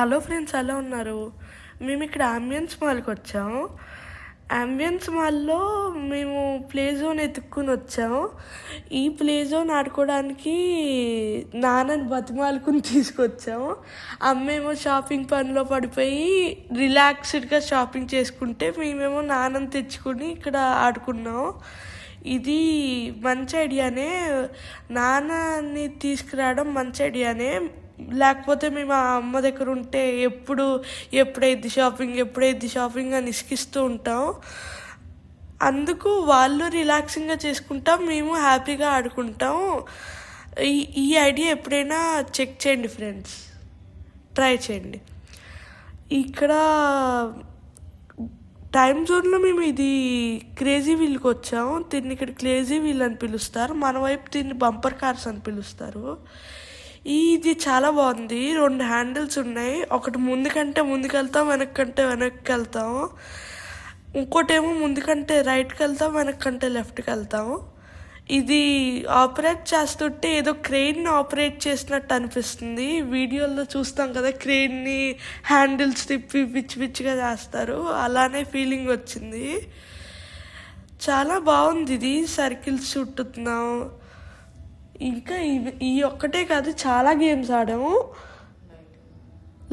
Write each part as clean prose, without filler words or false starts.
Hello friends, ఎలా ఉన్నారు? మేము ఇక్కడ అంబియన్స్ మాల్కి వచ్చాము. అంబియన్స్ మాల్లో మేము ప్లే జోన్ ఎత్తుక్కుని వచ్చాము. ఈ ప్లే జోన్ ఆడుకోవడానికి నాన్నని బతిమాలుకుని తీసుకొచ్చాము. అమ్మేమో షాపింగ్ పనిలో పడిపోయి రిలాక్స్డ్గా షాపింగ్ చేసుకుంటే మేమేమో నాన్నని తెచ్చుకుని ఇక్కడ ఆడుకున్నాం. ఇది మంచి ఐడియానే, నాన్నని తీసుకురావడం మంచి ఐడియానే. లేకపోతే మేము ఆ అమ్మ దగ్గర ఉంటే ఎప్పుడైద్ది షాపింగ్ అని ఇసుకిస్తూ ఉంటాం. అందుకు వాళ్ళు రిలాక్సింగ్గా చేసుకుంటాం, మేము హ్యాపీగా ఆడుకుంటాం. ఈ ఐడియా ఎప్పుడైనా చెక్ చేయండి ఫ్రెండ్స్, ట్రై చేయండి. ఇక్కడ టైం జోన్లో మేము ఇది క్రేజీ వీల్కి వచ్చాము. దీన్ని ఇక్కడ క్రేజీ వీల్ అని పిలుస్తారు, మన వైపు దీన్ని బంపర్ కార్స్ అని పిలుస్తారు. ఇది చాలా బాగుంది. 2 హ్యాండిల్స్ ఉన్నాయి. ఒకటి ముందుకంటే ముందుకెళ్తాం, వెనక్కంటే వెనక్కి వెళ్తాం. ఇంకోటేమో ముందుకంటే రైట్కి వెళ్తాం, వెనక్కంటే లెఫ్ట్కి వెళ్తాము. ఇది ఆపరేట్ చేస్తుంటే ఏదో క్రెయిన్ని ఆపరేట్ చేసినట్టు అనిపిస్తుంది. వీడియోలో చూస్తాం కదా, క్రెయిన్ని హ్యాండిల్స్ తిప్పి పిచ్చి పిచ్చిగా చేస్తారు, అలానే ఫీలింగ్ వచ్చింది. చాలా బాగుంది. ఇది సర్కిల్స్ చుట్టుతున్నాం. ఇంకా ఈ ఒక్కటే కాదు, చాలా గేమ్స్ ఆడాము.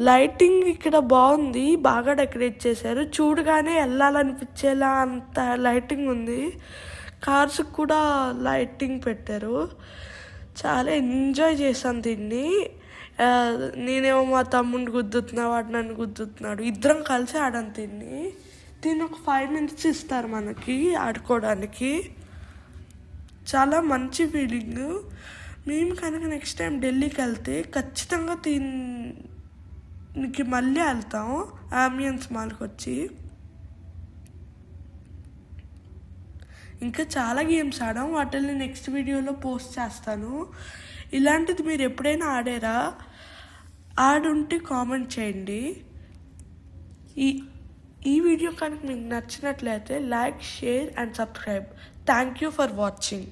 లైటింగ్ ఇక్కడ బాగుంది, బాగా డెకరేట్ చేశారు. చూడగానే వెళ్ళాలనిపించేలా అంత లైటింగ్ ఉంది. కార్స్ కూడా లైటింగ్ పెట్టారు. చాలా ఎంజాయ్ చేశాను దీన్ని. నేనేమో మా తమ్ముడిని గుద్దుతున్నా, వాడు నన్ను గుద్దుతున్నాడు. ఇద్దరం కలిసి ఆడాను దీన్ని ఒక 5 minutes ఇస్తారు మనకి ఆడుకోవడానికి. చాలా మంచి ఫీలింగ్. మేము కనుక నెక్స్ట్ టైం ఢిల్లీకి వెళ్తే ఖచ్చితంగా దీనికి మళ్ళీ వెళ్తాం అంబియన్స్ మాల్కి వచ్చి. ఇంకా చాలా గేమ్స్ ఆడాం, వాటిని నెక్స్ట్ వీడియోలో పోస్ట్ చేస్తాను. ఇలాంటిది మీరు ఎప్పుడైనా ఆడుంటే కామెంట్ చేయండి. ఈ వీడియో కనుక మీకు నచ్చినట్లయితే like, share and subscribe. Thank you for watching.